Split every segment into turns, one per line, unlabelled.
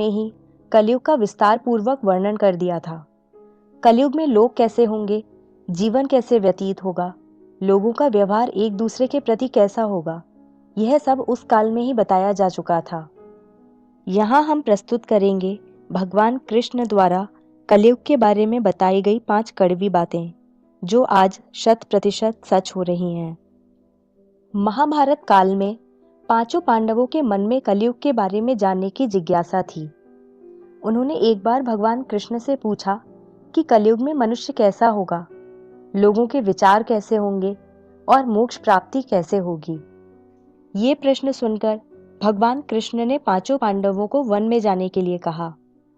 में ही कलयुग का विस्तार पूर्वक वर्णन कर दिया था। कलयुग में लोग कैसे होंगे, जीवन कैसे व्यतीत होगा, लोगों का व्यवहार एक दूसरे के प्रति कैसा होगा, यह सब उस काल में ही बताया जा चुका था। यहाँ हम प्रस्तुत करेंगे भगवान कृष्ण द्वारा कलयुग के बारे में बताई गई 5 कड़वी बातें, जो आज 100% सच हो रही हैं। महाभारत काल में पांचों पांडवों के मन में कलयुग के बारे में जानने की जिज्ञासा थी। उन्होंने एक बार भगवान कृष्ण से पूछा कि कलयुग में मनुष्य कैसा होगा, लोगों के विचार कैसे होंगे और मोक्ष प्राप्ति कैसे होगी। ये प्रश्न सुनकर भगवान कृष्ण ने पांचों पांडवों को वन में जाने के लिए कहा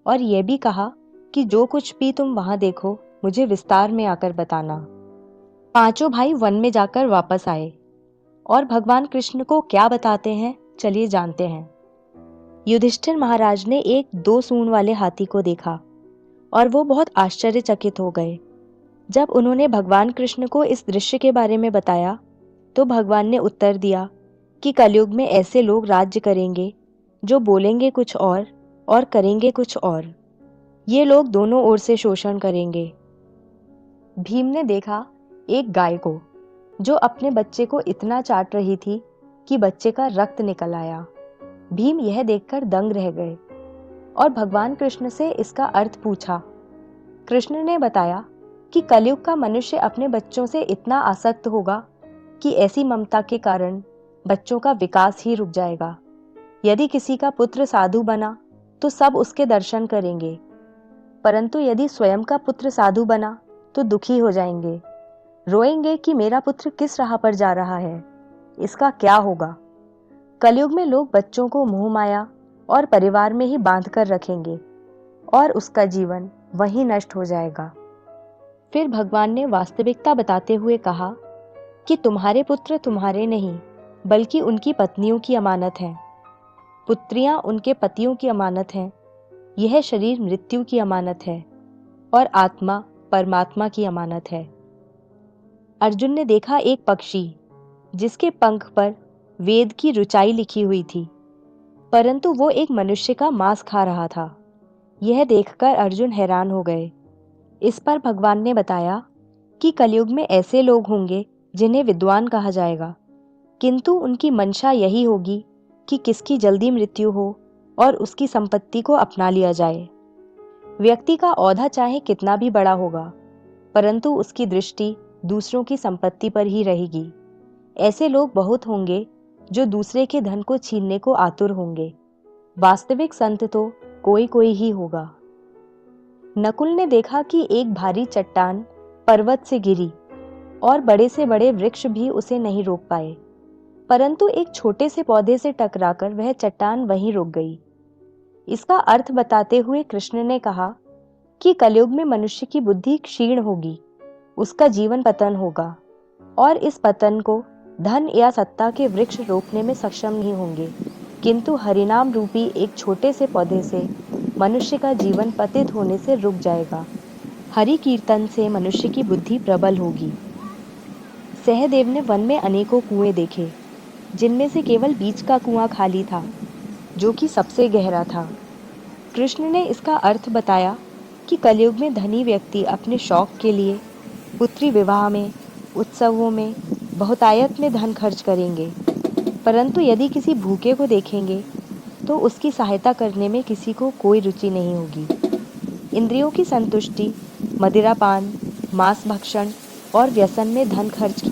और यह भी कहा कि जो कुछ भी तुम वहां देखो मुझे विस्तार में आकर बताना। पांचों भाई वन में जाकर वापस आए और भगवान कृष्ण को क्या बताते हैं, चलिए जानते हैं। युधिष्ठिर महाराज ने एक 2 सूंड वाले हाथी को देखा और वो बहुत आश्चर्यचकित हो गए। जब उन्होंने भगवान कृष्ण को इस दृश्य के बारे में बताया तो भगवान ने उत्तर दिया कि कलयुग में ऐसे लोग राज्य करेंगे जो बोलेंगे कुछ और करेंगे कुछ और। ये लोग दोनों ओर से शोषण करेंगे। भीम ने देखा एक गाय को जो अपने बच्चे को इतना चाट रही थी कि बच्चे का रक्त निकल आया। भीम यह देखकर दंग रह गए और भगवान कृष्ण से इसका अर्थ पूछा। कृष्ण ने बताया कि कलयुग का मनुष्य अपने बच्चों से इतना आसक्त होगा कि ऐसी ममता के कारण बच्चों का विकास ही रुक जाएगा। यदि किसी का पुत्र साधु बना तो सब उसके दर्शन करेंगे, परंतु यदि स्वयं का पुत्र साधु बना तो दुखी हो जाएंगे, रोएंगे कि मेरा पुत्र किस राह पर जा रहा है, इसका क्या होगा। कलयुग में लोग बच्चों को मोह माया और परिवार में ही बांध कर रखेंगे और उसका जीवन वहीं नष्ट हो जाएगा। फिर भगवान ने वास्तविकता बताते हुए कहा कि तुम्हारे पुत्र तुम्हारे नहीं बल्कि उनकी पत्नियों की अमानत हैं। पुत्रियां उनके पतियों की अमानत हैं। यह शरीर मृत्यु की अमानत है और आत्मा परमात्मा की अमानत है। अर्जुन ने देखा एक पक्षी जिसके पंख पर वेद की ऋचाई लिखी हुई थी, परंतु वो एक मनुष्य का मांस खा रहा था। यह देखकर अर्जुन हैरान हो गए। इस पर भगवान ने बताया कि कलयुग में ऐसे लोग होंगे जिन्हें विद्वान कहा जाएगा, किंतु उनकी मंशा यही होगी कि किसकी जल्दी मृत्यु हो और उसकी संपत्ति को अपना लिया जाए। व्यक्ति का औहदा चाहे कितना भी बड़ा होगा, परंतु उसकी दृष्टि दूसरों की संपत्ति पर ही रहेगी। ऐसे लोग बहुत होंगे जो दूसरे के धन को छीनने को आतुर होंगे। वास्तविक संत तो कोई कोई ही होगा। नकुल ने देखा कि एक भारी चट्टान पर्वत से गिरी और बड़े से बड़े वृक्ष भी उसे नहीं रोक पाए, परंतु एक छोटे से पौधे से टकराकर वह चट्टान वहीं रुक गई। इसका अर्थ बताते हुए कृष्ण ने कहा कि कलयुग में मनुष्य की बुद्धि क्षीण होगी, उसका जीवन पतन होगा और इस पतन को धन या सत्ता के वृक्ष रोकने में सक्षम नहीं होंगे, किंतु हरिनाम रूपी एक छोटे से पौधे से मनुष्य का जीवन पतित होने से रुक जाएगा। हरि कीर्तन से मनुष्य की बुद्धि प्रबल होगी। सहदेव ने वन में अनेकों कुएं देखे, जिनमें से केवल बीच का कुआं खाली था, जो कि सबसे गहरा था। कृष्ण ने इसका अर्थ बताया कि कलयुग में धनी व्यक्ति अपने शौक के लिए पुत्री विवाह में, उत्सवों में, बहुतायत में धन खर्च करेंगे, परंतु यदि किसी भूखे को देखेंगे तो उसकी सहायता करने में किसी को कोई रुचि नहीं होगी। इंद्रियों की संतुष्टि, मदिरापान, मांस भक्षण और व्यसन में धन खर्च